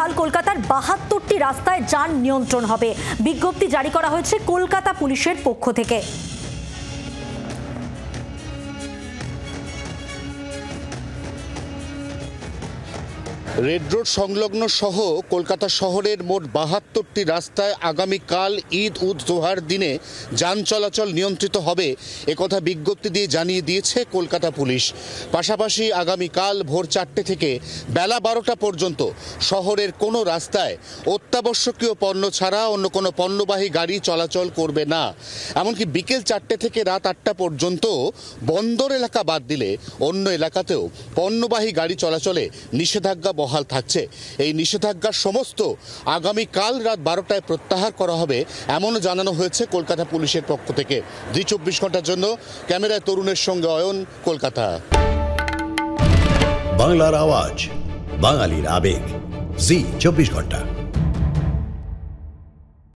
কাল কলকাতার ৭২টি রাস্তায় যান নিয়ন্ত্রণ হবে। বিজ্ঞপ্তি জারি করা হয়েছে কলকাতা পুলিশের পক্ষ থেকে। রেড রোড সংলগ্ন সহ কলকাতা শহরের মোট ৭২টি রাস্তায় আগামীকাল ঈদ উদ জোহার দিনে যান চলাচল নিয়ন্ত্রিত হবে একথা বিজ্ঞপ্তি দিয়ে জানিয়ে দিয়েছে কলকাতা পুলিশ। পাশাপাশি আগামীকাল ভোর ৪টে থেকে বেলা ১২টা পর্যন্ত শহরের কোনো রাস্তায় অত্যাবশ্যকীয় পণ্য ছাড়া অন্য কোনো পণ্যবাহী গাড়ি চলাচল করবে না। এমনকি বিকেল ৪টে থেকে রাত ৮টা পর্যন্ত বন্দর এলাকা বাদ দিলে অন্য এলাকাতেও পণ্যবাহী গাড়ি চলাচলে নিষেধাজ্ঞা বহাল থাকছে। এই নিষেধাজ্ঞার সমস্ত আগামীকাল রাত ১২টায় প্রত্যাহার করা হবে এমনও জানানো হয়েছে কলকাতা পুলিশের পক্ষ থেকে। জি ২৪ ঘন্টার জন্য ক্যামেরায় তরুণের সঙ্গে অয়ন, কলকাতা। বাংলার আওয়াজ, বাঙালির আবেগ, জি ২৪ ঘন্টা।